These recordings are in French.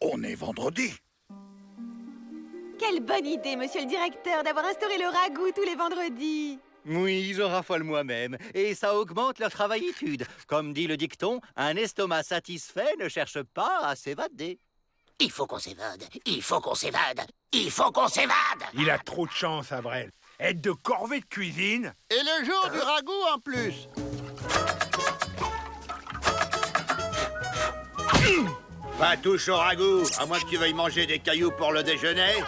On est vendredi. Quelle bonne idée, monsieur le directeur, d'avoir instauré le ragoût tous les vendredis. Oui, je raffole moi-même, et ça augmente leur travaillitude. Comme dit le dicton, un estomac satisfait ne cherche pas à s'évader. Il faut qu'on s'évade, il faut qu'on s'évade, il faut qu'on s'évade. Il a trop de chance, Avrel. Aide de corvée de cuisine. Et le jour du ragoût en plus. Pas touche au ragoût, à moins que tu veuilles manger des cailloux pour le déjeuner.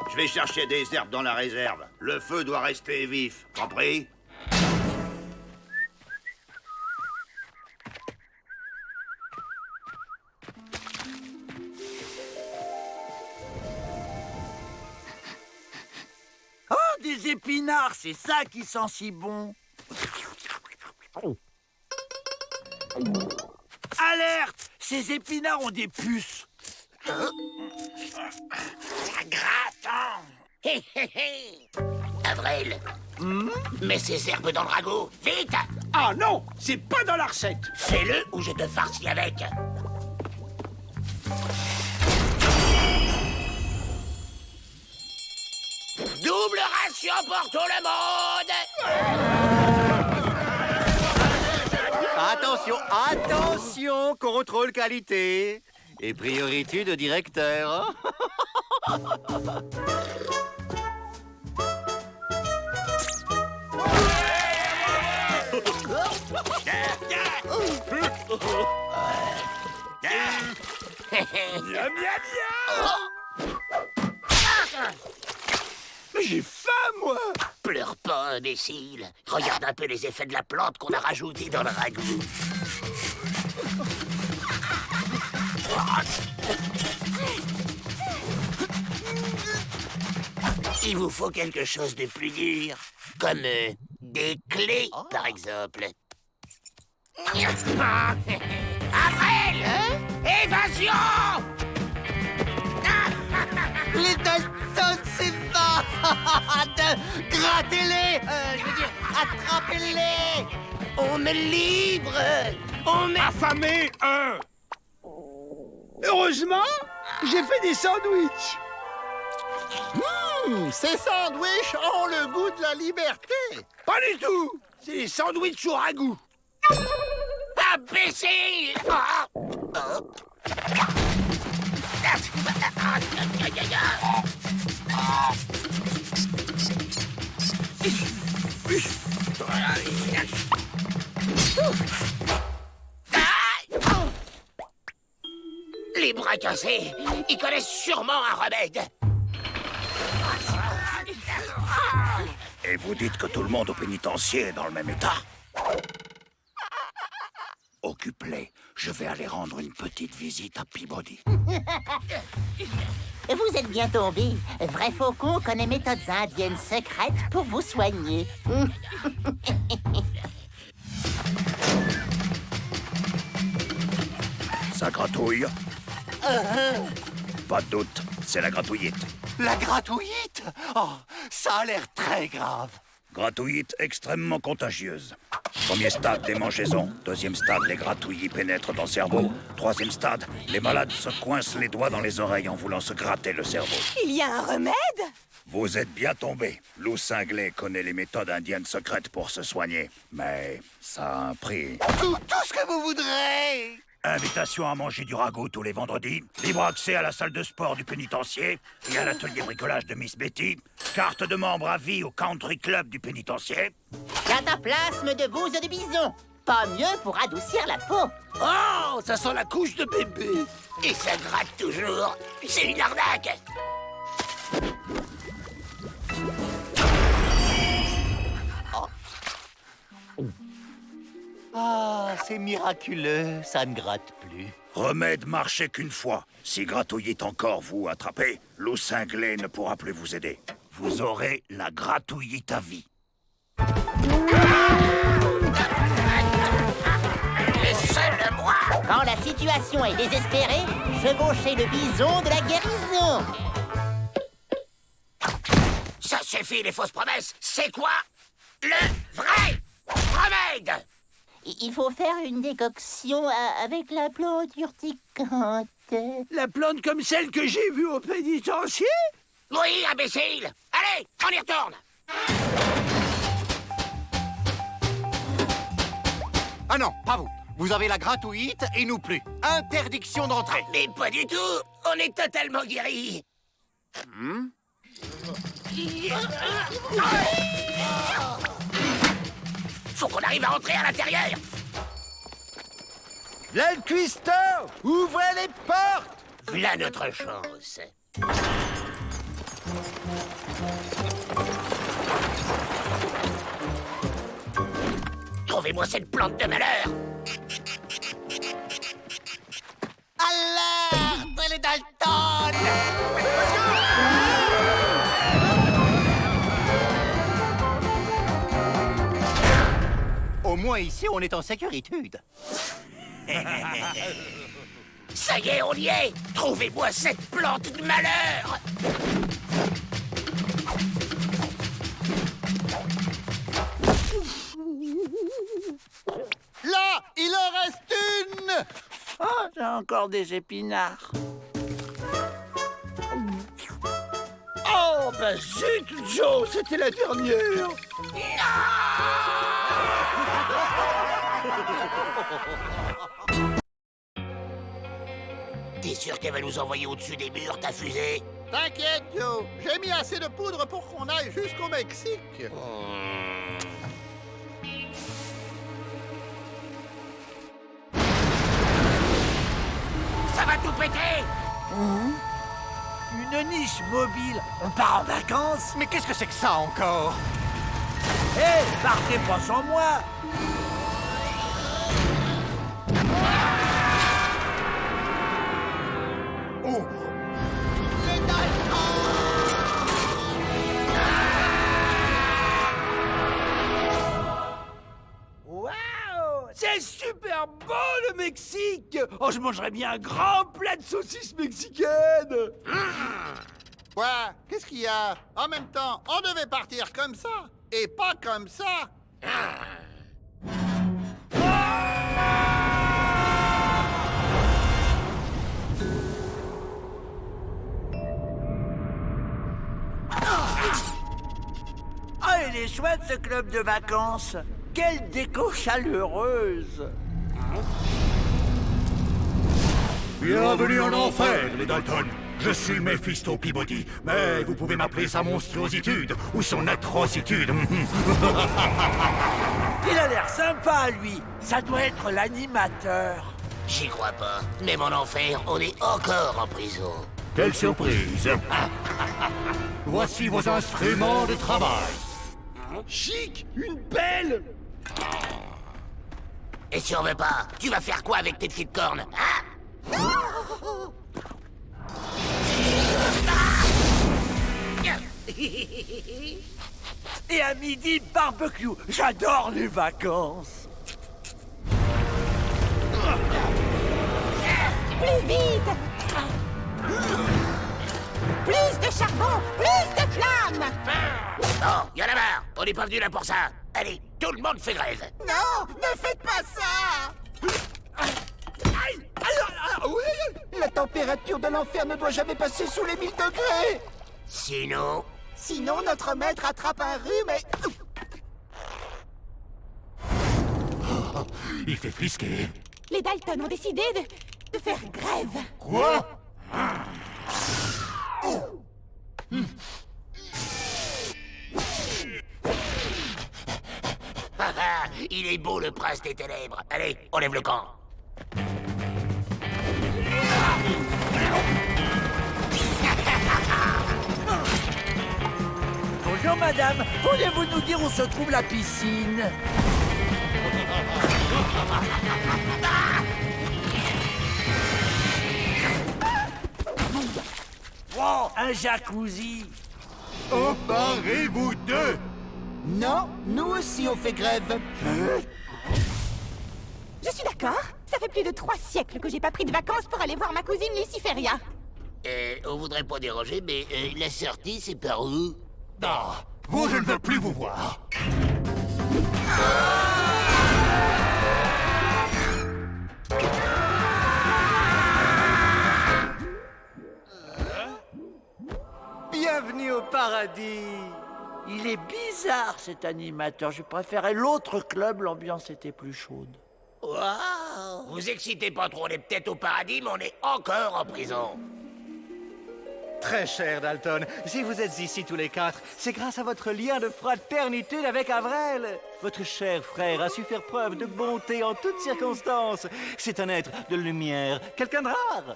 Je vais chercher des herbes dans la réserve. Le feu doit rester vif, compris? Oh, des épinards, c'est ça qui sent si bon. Alerte! Ces épinards ont des puces. Ça gratte, hein. Hé, hé, hé. Avril, mets ces herbes dans le ragoût, vite. Ah non, c'est pas dans la recette. Fais-le ou je te farcis avec. Double ration pour tout le monde. Attention, attention, contrôle qualité. Et priorité de directeur. Miam, miam, Mais j'ai faim, moi. Pleure pas, imbécile. Regarde un peu les effets de la plante qu'on a rajoutée dans le ragoût. Il vous faut quelque chose de plus dur, comme des clés, par exemple. Avril, évasion! Les Dalton, c'est pas. Grattez-les. Je veux dire, attrapez-les. On est libre! On est... Affamé, un. Heureusement, j'ai fait des sandwichs. Ces sandwichs ont le goût de la liberté. Pas du tout. C'est des sandwichs au ragoût. Imbécile! Les bras cassés, ils connaissent sûrement un remède. Et vous dites que tout le monde au pénitencier est dans le même état? Occupe-les. Je vais aller rendre une petite visite à Peabody. Vous êtes bien tombé. Vrai faucon connaît méthodes indiennes secrètes pour vous soigner. Ça gratouille? Pas de doute, c'est la gratouillite. La gratouillite? Oh, ça a l'air très grave. Gratouillite extrêmement contagieuse. Premier stade, démangeaisons. Deuxième stade, les gratouillis pénètrent dans le cerveau. Troisième stade, les malades se coincent les doigts dans les oreilles en voulant se gratter le cerveau. Il y a un remède? Vous êtes bien tombé. Lou Cinglé connaît les méthodes indiennes secrètes pour se soigner. Mais ça a un prix. Tout ce que vous voudrez. Invitation à manger du ragoût tous les vendredis. Libre accès à la salle de sport du pénitencier et à l'atelier bricolage de Miss Betty. Carte de membre à vie au country club du pénitencier. Cataplasme de bouse de bison. Pas mieux pour adoucir la peau. Oh, ça sent la couche de bébé. Et ça gratte toujours. C'est une arnaque. Ah, c'est miraculeux, ça ne gratte plus. Remède marché qu'une fois. Si gratouillite encore vous attrapez, Lou Cinglé ne pourra plus vous aider. Vous aurez la gratouillite à vie. Laissez-le-moi. Quand la situation est désespérée, chevauchez le bison de la guérison. Ça suffit, les fausses promesses. C'est quoi le vrai remède? Il faut faire une décoction avec la plante urticante. La plante comme celle que j'ai vue au pénitencier? Oui, imbécile! Allez, on y retourne! Ah non, pas vous. Vous avez la gratuite et nous plus. Interdiction d'entrée. Mais pas du tout! On est totalement guéris! Faut qu'on arrive à rentrer à l'intérieur! Là le cuistot! Ouvrez les portes! Voilà notre chance! Trouvez-moi cette plante de malheur! Alerte, les Dalton! Au moins ici, on est en sécurité. Ça y est, on y est! Trouvez-moi cette plante de malheur! Là, il en reste une! Oh, j'ai encore des épinards. Oh, bah zut, Joe, c'était la dernière. T'es sûr qu'elle va nous envoyer au-dessus des murs, ta fusée? T'inquiète, Joe. J'ai mis assez de poudre pour qu'on aille jusqu'au Mexique. Ça va tout péter! Une niche mobile. On part en vacances? Mais qu'est-ce que c'est que ça encore? Hé, partez pas sans moi. Waouh! C'est super beau le Mexique! Oh, je mangerais bien un grand plat de saucisses mexicaines! Quoi? Qu'est-ce qu'il y a? En même temps, on devait partir comme ça, et pas comme ça. Ah, il est chouette ce club de vacances! Quelle déco chaleureuse! Bienvenue en enfer, les Dalton. Je suis Mephisto Peabody, mais vous pouvez m'appeler sa monstruositude ou son atrocitude. Il a l'air sympa, lui! Ça doit être l'animateur! J'y crois pas. Même en enfer, on est encore en prison. Quelle surprise. Voici vos instruments de travail. Chic! Une pelle! Et si on veut pas, tu vas faire quoi avec tes petites cornes, hein? Et à midi, barbecue! J'adore les vacances! Plus vite! Plus de charbon! Plus de flammes! Oh, y'en a marre. On n'est pas venu là pour ça. Allez, tout le monde fait grève. Non, ne faites pas ça! La température de l'enfer ne doit jamais passer sous les 1000 degrés! Sinon... Sinon, notre maître attrape un rhume et... Il fait frisquer. Les Dalton ont décidé de faire grève. Quoi? Il est beau le prince des ténèbres. Allez, on lève le camp. Bonjour, madame. Pourriez-vous nous dire où se trouve la piscine? Wow, un jacuzzi. Emparez-vous d'eux. Non, nous aussi on fait grève. Je suis d'accord. Ça fait plus de 3 siècles que j'ai pas pris de vacances pour aller voir ma cousine Luciferia. On voudrait pas déranger, mais la sortie, c'est par où? Ah, vous, je ne veux plus vous voir. Il est bizarre, cet animateur. Je préférais l'autre club, l'ambiance était plus chaude. Waouh! Vous excitez pas trop, on est peut-être au paradis, mais on est encore en prison. Très cher Dalton, si vous êtes ici tous les quatre, c'est grâce à votre lien de fraternité avec Avrel. Votre cher frère a su faire preuve de bonté en toutes circonstances. C'est un être de lumière, quelqu'un de rare.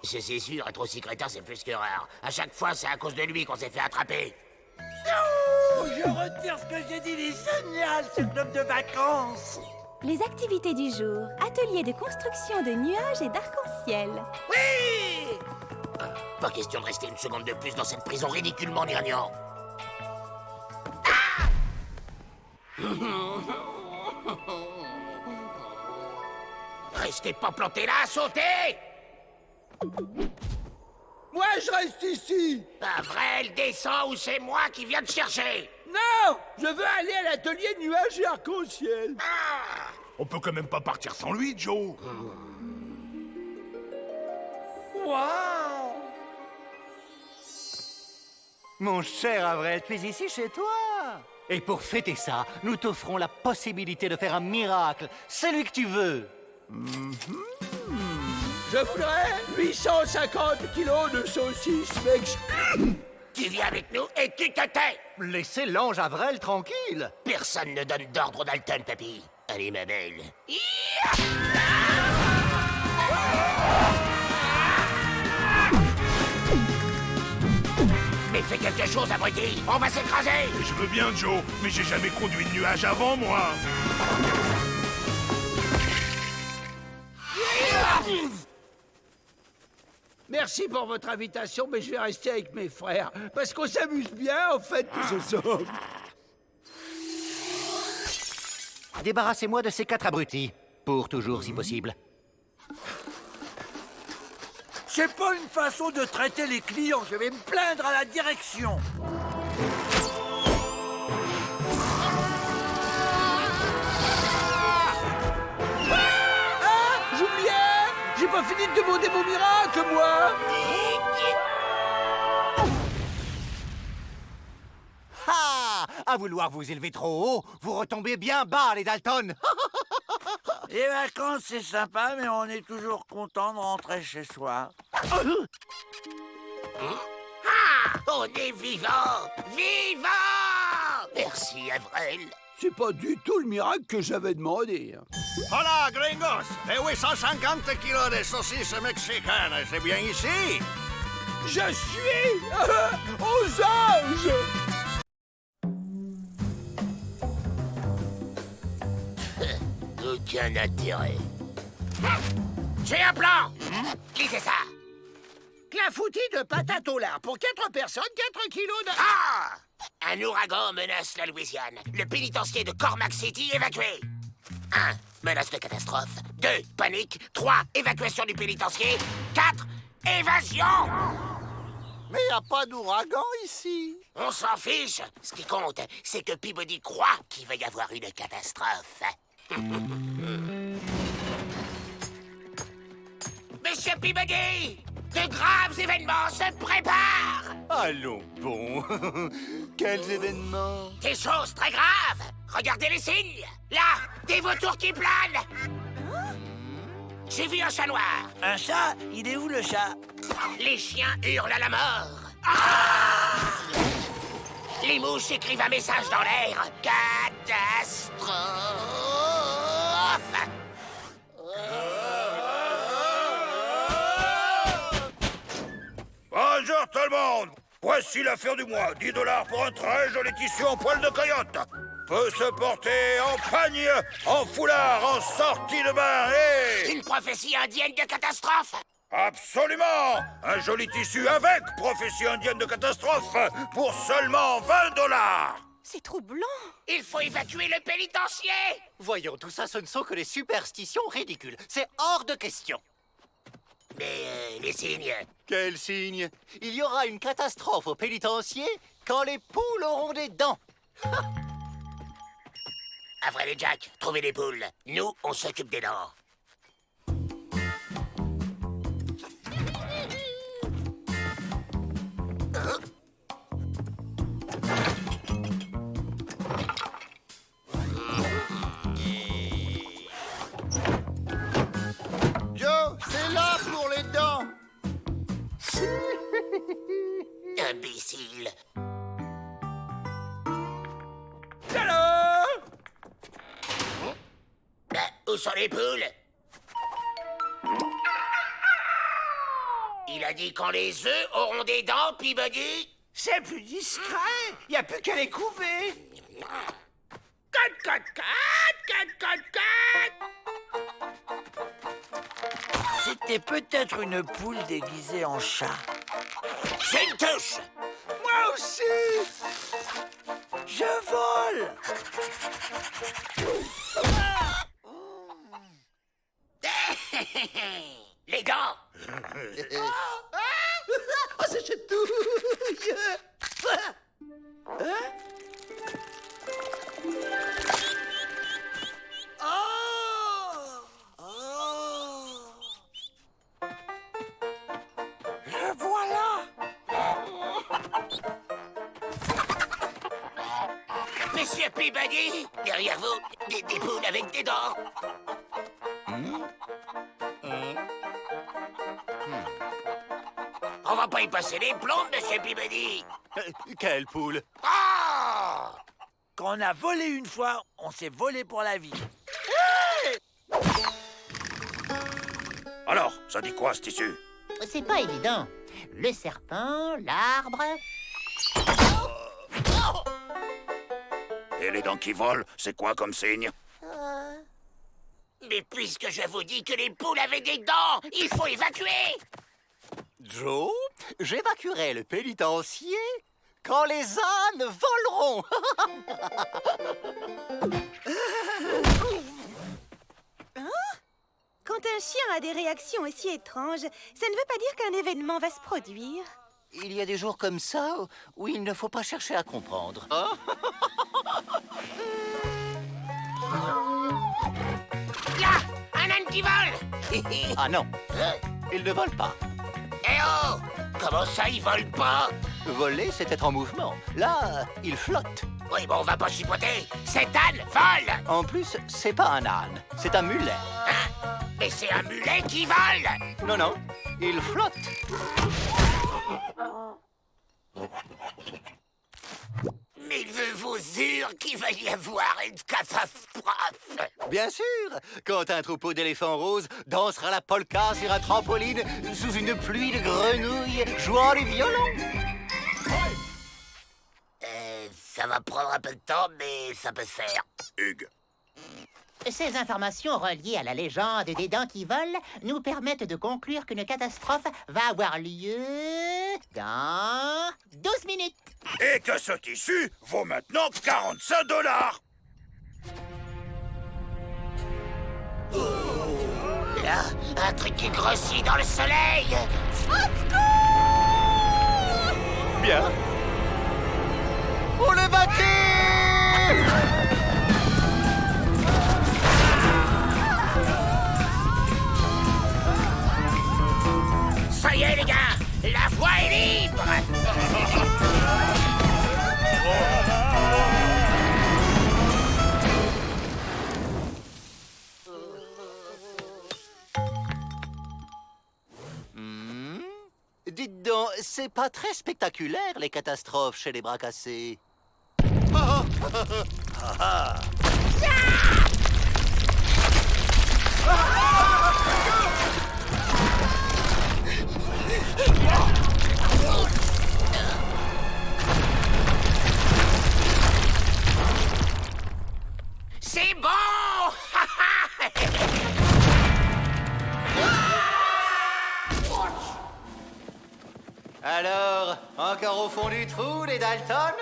C'est sûr, être aussi crétin, c'est plus que rare. À chaque fois, c'est à cause de lui qu'on s'est fait attraper. Oh, je retire ce que j'ai dit, il est génial, ce club de vacances. Les activités du jour. Atelier de construction de nuages et d'arc-en-ciel. Oui! Pas question de rester une seconde de plus dans cette prison ridiculement gnangnan. Restez pas plantés là, sautez! Moi, je reste ici. Avrel, descends ou c'est moi qui viens te chercher! Non, je veux aller à l'atelier nuages et arc-en-ciel. On peut quand même pas partir sans lui, Joe. Waouh! Mon cher Avrel, tu es ici chez toi. Et pour fêter ça, nous t'offrons la possibilité de faire un miracle, celui que tu veux. Je voudrais 850 kilos de saucisses mexicaines. Tu viens avec nous et tu te tais! Laissez l'ange Avrel tranquille. Personne ne donne d'ordre Dalton, papy. Allez, ma belle. Mais fais quelque chose, abruti! On va s'écraser! Je veux bien, Joe, mais j'ai jamais conduit de nuage avant, moi. Merci pour votre invitation, mais je vais rester avec mes frères. Parce qu'on s'amuse bien, en fait, tous ensemble. Débarrassez-moi de ces 4 abrutis. Pour toujours, si possible. C'est pas une façon de traiter les clients. Je vais me plaindre à la direction. Ah! J'oubliais! J'ai pas fini de demander mon miracle, moi! Ah! À vouloir vous élever trop haut, vous retombez bien bas, les Dalton. Les vacances, c'est sympa, mais on est toujours content de rentrer chez soi. Ah! On est vivant! Vivant! Merci, Avrel. C'est pas du tout le miracle que j'avais demandé. Hola, gringos! Et 850 kilos de saucisses mexicaines, c'est bien ici? Je suis aux anges! Aucun intérêt. J'ai un plan! Lisez ça! Clafoutis de patates au lard pour 4 personnes, 4 kilos de... Ah! Un ouragan menace la Louisiane. Le pénitencier de Cormac City évacué. 1. Menace de catastrophe. 2. Panique. 3. Évacuation du pénitencier. 4. Évasion! Mais y a pas d'ouragan ici. On s'en fiche. Ce qui compte, c'est que Peabody croit qu'il va y avoir une catastrophe. Monsieur Peabody! De graves événements se préparent! Allons bon. Quels événements? Des choses très graves! Regardez les signes! Là, des vautours qui planent! J'ai vu un chat noir! Un chat? Il est où, le chat? Les chiens hurlent à la mort! Ah! Les mouches écrivent un message dans l'air! Catastrophe! Bonjour tout le monde. Voici l'affaire du mois. 10 $ pour un très joli tissu en poil de coyote. Peut se porter en pagne, en foulard, en sortie de bain et... Une prophétie indienne de catastrophe! Absolument. Un joli tissu avec prophétie indienne de catastrophe pour seulement 20 $. C'est troublant. Il faut évacuer le pénitencier! Voyons, tout ça, ce ne sont que des superstitions ridicules. C'est hors de question. Mais les signes... Quel signe? Il y aura une catastrophe au pénitencier quand les poules auront des dents. Avril et Jack, trouvez les poules. Nous, on s'occupe des dents. rendez-vous sur les poules? Il a dit quand les œufs auront des dents, Peabody? C'est plus discret. Y a plus qu'à les couver. C'était peut-être une poule déguisée en chat. C'est une touche. Moi aussi. Je vole! Les dents. Oh, ça chatouille. Le voilà! Monsieur Peabody, derrière vous, des poules avec des dents. On va pas y passer les plombs, monsieur Peabody. Quelle poule? Oh! Quand on a volé une fois, on s'est volé pour la vie. Alors, ça dit quoi, ce tissu? C'est pas évident. Le serpent, l'arbre... Et les dents qui volent, c'est quoi comme signe? Mais puisque je vous dis que les poules avaient des dents, il faut évacuer. Joe, j'évacuerai le pénitencier quand les ânes voleront. Quand un chien a des réactions aussi étranges, ça ne veut pas dire qu'un événement va se produire. Il y a des jours comme ça où il ne faut pas chercher à comprendre. Là, un âne qui vole. Ah non, il ne vole pas. Eh oh! Comment ça, ils volent pas? Voler, c'est être en mouvement. Là, il flotte. Oui, bon, on va pas chipoter. Cet âne vole. En plus, c'est pas un âne, c'est un mulet. Hein? Mais c'est un mulet qui vole. Non, non, il flotte. Mais je vous jure qu'il va y avoir une catastrophe. Bien sûr, quand un troupeau d'éléphants roses dansera la polka sur un trampoline sous une pluie de grenouilles jouant du violon. Ça va prendre un peu de temps, mais ça peut se faire. Hugues. Ces informations reliées à la légende des dents qui volent nous permettent de conclure qu'une catastrophe va avoir lieu dans 12 minutes. Et que ce tissu vaut maintenant 45 $. Là, un truc qui grossit dans le soleil. Bien. On l'évacue! Ça y est, les gars, la voie est libre. Dites donc, c'est pas très spectaculaire, les catastrophes chez les bras cassés. C'est bon. Alors, encore au fond du trou, les Dalton?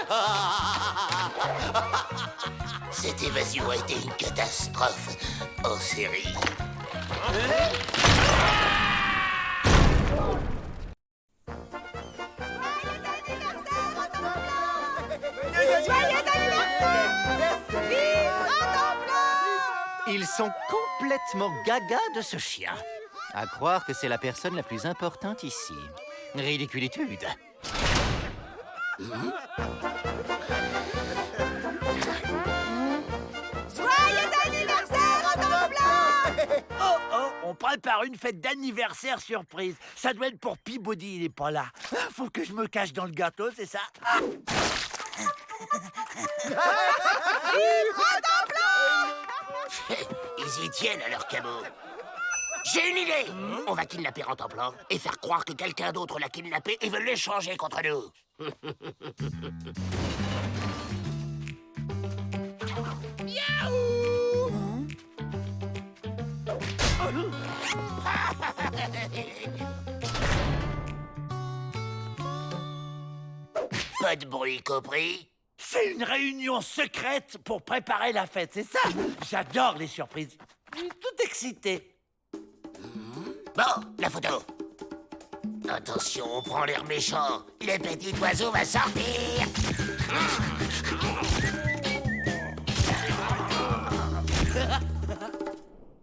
Cette évasion a été une catastrophe en série. Ils sont complètement gaga de ce chien. À croire que c'est la personne la plus importante ici. Ridiculitude. Oh, oh, on prépare une fête d'anniversaire surprise. Ça doit être pour Peabody, il est pas là. Faut que je me cache dans le gâteau, c'est ça? Ils y tiennent à leur cabot. J'ai une idée. On va kidnapper Rantanplan et faire croire que quelqu'un d'autre l'a kidnappé et veut l'échanger contre nous. Pas de bruit compris. C'est une réunion secrète pour préparer la fête, c'est ça? J'adore les surprises. Je suis tout excité. Bon, la photo. Attention, on prend l'air méchant. Le petit oiseau va sortir.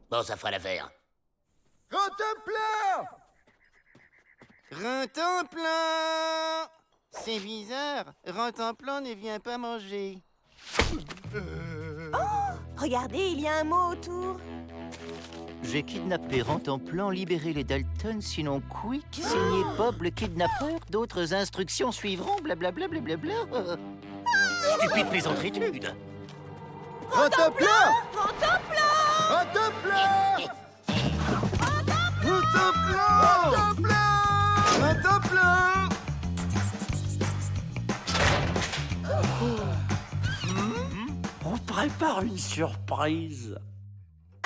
Bon, ça fera l'affaire. Rantanplan! C'est bizarre, Rantanplan ne vient pas manger. Regardez, il y a un mot autour. J'ai kidnappé Rantanplan, libéré les Dalton, sinon quick, signé Bob le kidnappeur, d'autres instructions suivront, blablabla, blablabla. Stupide plaisantritude. Rantanplan! Rantanplan! Rantanplan! Rantanplan! Rantanplan! On prépare une surprise.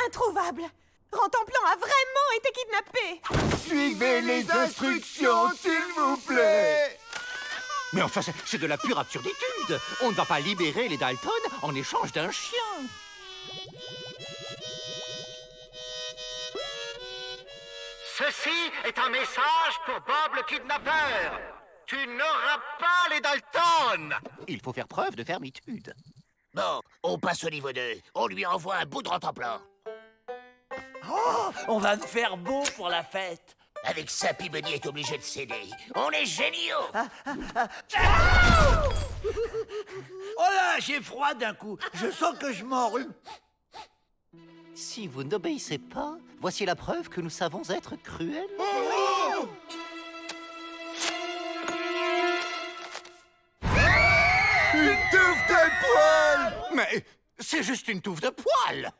Introuvable! Rantanplan a vraiment été kidnappé! Suivez les instructions, s'il vous plaît. Mais enfin, c'est de la pure absurditude. On ne va pas libérer les Dalton en échange d'un chien. Ceci est un message pour Bob le kidnappeur. Tu n'auras pas les Dalton. Il faut faire preuve de fermitude. Bon, on passe au niveau 2. On lui envoie un bout de Rantanplan. Oh, on va faire beau pour la fête. Avec ça, Peabody est obligé de céder. On est géniaux. Oh là, j'ai froid d'un coup. Je sens que je m'enrhume. Si vous n'obéissez pas, voici la preuve que nous savons être cruels. Une touffe de poils! Mais c'est juste une touffe de poils.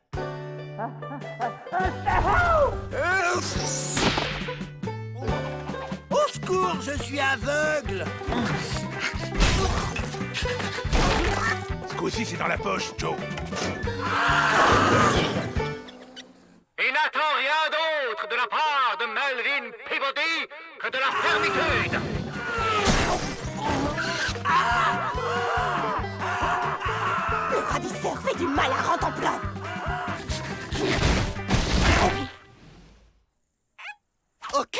Au secours, je suis aveugle. Ce coup-ci, c'est dans la poche, Joe. Et n'attends rien d'autre de la part de Melvin Peabody que de la fermetude. Le ravisseur fait du mal à Rantanplan! Ok,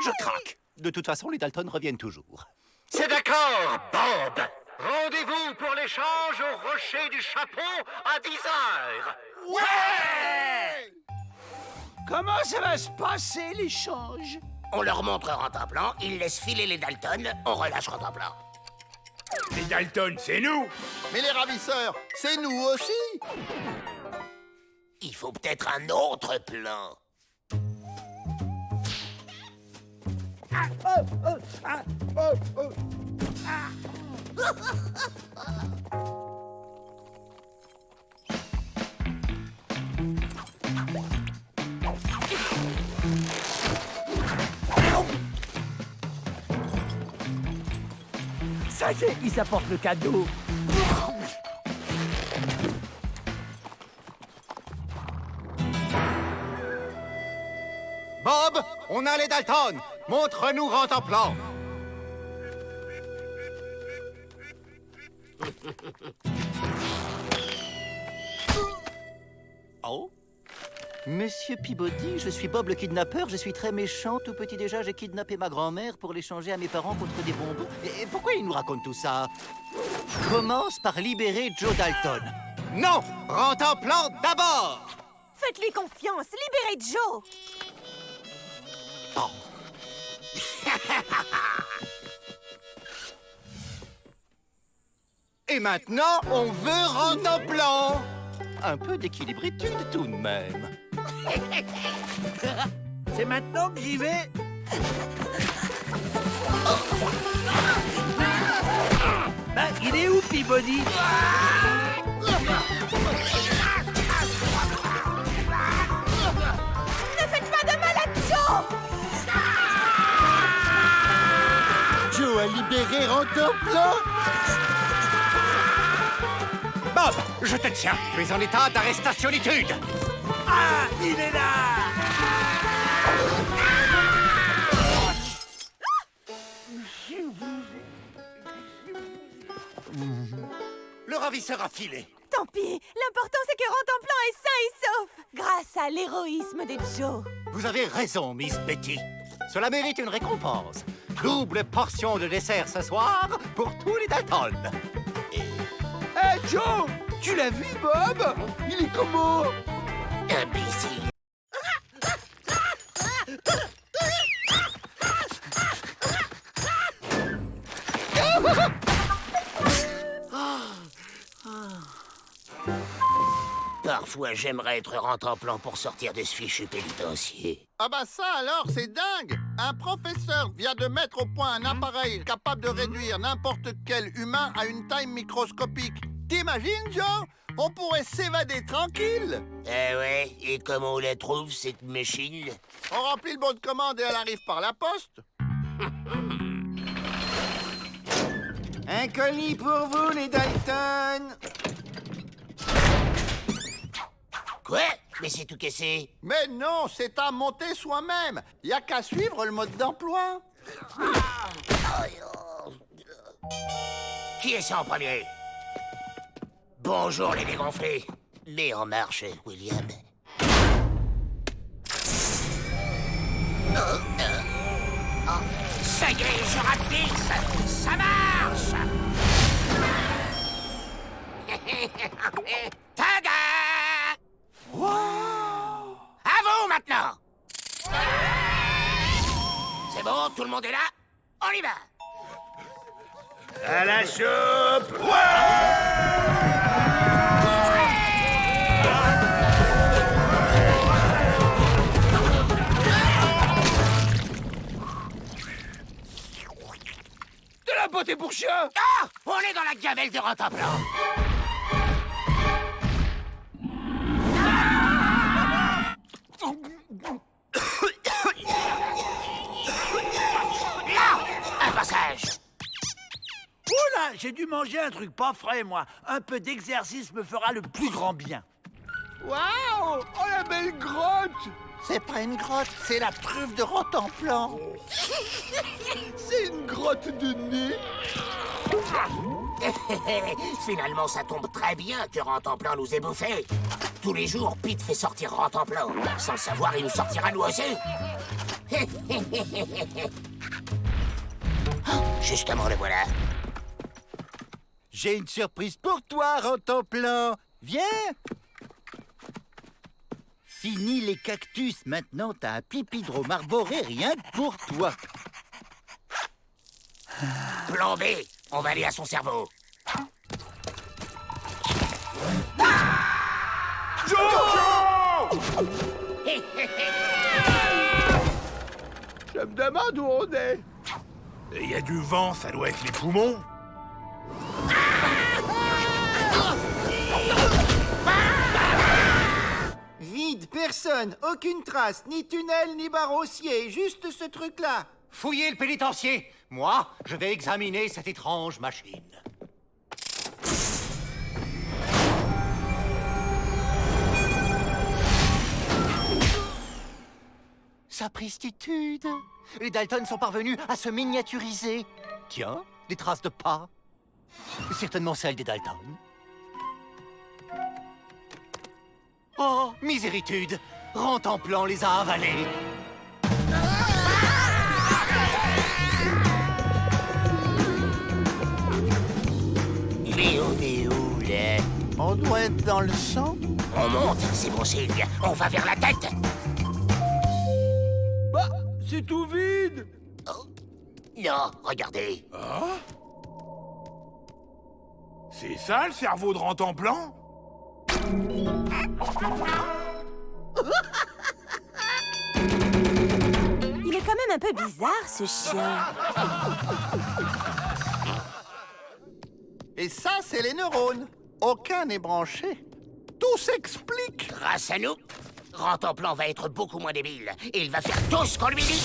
je craque. De toute façon, les Dalton reviennent toujours. C'est d'accord, Bob. Rendez-vous pour l'échange au rocher du chapeau à 10 heures. Ouais! Comment ça va se passer, l'échange? On leur montre Rantanplan, ils laissent filer les Dalton, on relâche Rantanplan. Les Dalton, c'est nous! Mais les ravisseurs, c'est nous aussi. Il faut peut-être un autre plan. Ça y est, ils apportent le cadeau. Bob, on a les Dalton. Montre-nous Rantanplan. Oh? Monsieur Peabody, je suis Bob le kidnappeur, je suis très méchant. Tout petit déjà, j'ai kidnappé ma grand-mère pour l'échanger à mes parents contre des bonbons. Et pourquoi il nous raconte tout ça? Commence par libérer Joe Dalton. Non! Rantanplan d'abord! Faites-lui confiance, libérez Joe! Oh. Et maintenant, on veut Rantanplan. Un peu d'équilibritude tout de même. C'est maintenant que j'y vais. Bah, il est où, Peabody? Rantanplan! Bob, je te tiens. Tu es en état d'arrestationitude! Ah, il est là! Le ravisseur a filé. Tant pis, l'important c'est que Rantanplan est sain et sauf, grâce à l'héroïsme de Joe. Vous avez raison, Miss Betty. Cela mérite une récompense. Double portion de dessert ce soir pour tous les Dalton. Hé, Joe! Tu l'as vu, Bob? Il est comment? Imbécile. Parfois, j'aimerais être Rantanplan pour sortir de ce fichu pénitencier. Ah bah ça alors, c'est dingue! Un professeur vient de mettre au point un appareil capable de réduire n'importe quel humain à une taille microscopique. T'imagines, Joe? On pourrait s'évader tranquille! Eh ouais, et comment on la trouve, cette machine? On remplit le bon de commande et elle arrive par la poste. Un colis pour vous, les Dalton. Quoi? Mais c'est tout cassé. Mais non, c'est à monter soi-même. Y a qu'à suivre le mode d'emploi. Qui est ça en premier? Bonjour les dégonflés. Mets en marche, William. Ça y est, je rapetisse. Ça marche. Tada! À vous maintenant. C'est bon, tout le monde est là? On y va. À la soupe! De la beauté pour chien! Ah! On est dans la gamelle de Rantanplan. Là! Un passage. Oula, j'ai dû manger un truc pas frais, moi. Un peu d'exercice me fera le plus grand bien. Waouh! Oh, la belle grotte! C'est pas une grotte, c'est la truffe de Rantanplan. C'est une grotte de nez! Finalement, ça tombe très bien que Rantanplan nous ait bouffés. Tous les jours, Pete fait sortir Rantanplan. Sans le savoir, il nous sortira nous aussi. Justement, le voilà. J'ai une surprise pour toi, Rantanplan. Viens. Fini les cactus. Maintenant, t'as un pipidrome arboré rien que pour toi. Plan B, on va aller à son cerveau. Je me demande où on est. Il y a du vent, ça doit être les poumons. Vide, personne, aucune trace, ni tunnel, ni barre-haussier, juste ce truc-là. Fouillez le pénitencier. Moi, je vais examiner cette étrange machine. Sapristitude. Les Dalton sont parvenus à se miniaturiser. Tiens, des traces de pas. Certainement celles des Dalton. Oh, miséritude. Rantanplan les a avalés. Mais on est où, là? On doit être dans le sang. On monte, c'est bon signe. On va vers la tête. Bah, c'est tout vide! Oh. Non, regardez. Ah? C'est ça le cerveau de Rantanplan? Il est quand même un peu bizarre, ce chien. Et ça, c'est les neurones. Aucun n'est branché. Tout s'explique. Grâce à nous, Rantanplan va être beaucoup moins débile. Et il va faire tout ce qu'on lui dit.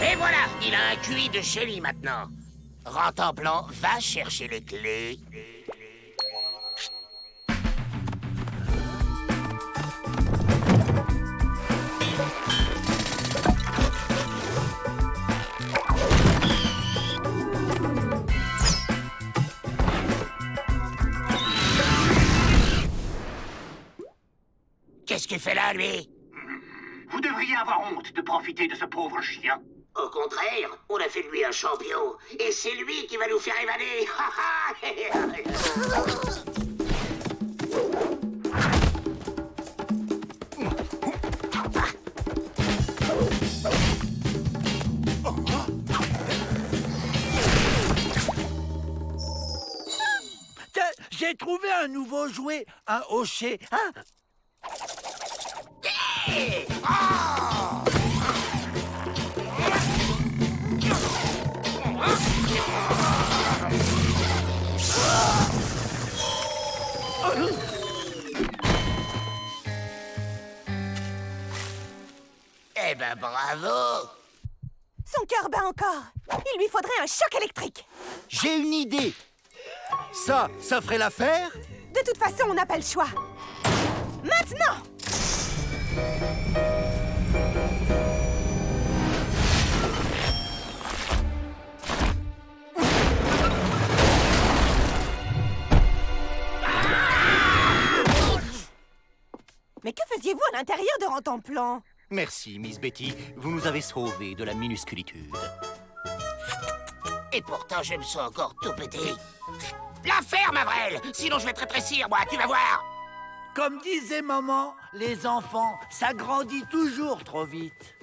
Et voilà, il a un QI de chéri maintenant. Rentemplant, va chercher les clés. Qu'est-ce qu'il fait là, lui? Vous devriez avoir honte de profiter de ce pauvre chien. Au contraire, on a fait de lui un champion. Et c'est lui qui va nous faire évader. Tiens, j'ai trouvé un nouveau jouet, un hochet. Hein? Eh ben, bravo! Son cœur bat encore. Il lui faudrait un choc électrique. J'ai une idée. Ça ferait l'affaire? De toute façon, on n'a pas le choix. Maintenant! Mais que faisiez-vous à l'intérieur de Rentemplant? Merci, Miss Betty. Vous nous avez sauvés de la minusculitude. Et pourtant, je me sens encore tout petit. La ferme, Avrel! Sinon, je vais te rétrécir, moi, tu vas voir! Comme disait maman, les enfants, ça grandit toujours trop vite.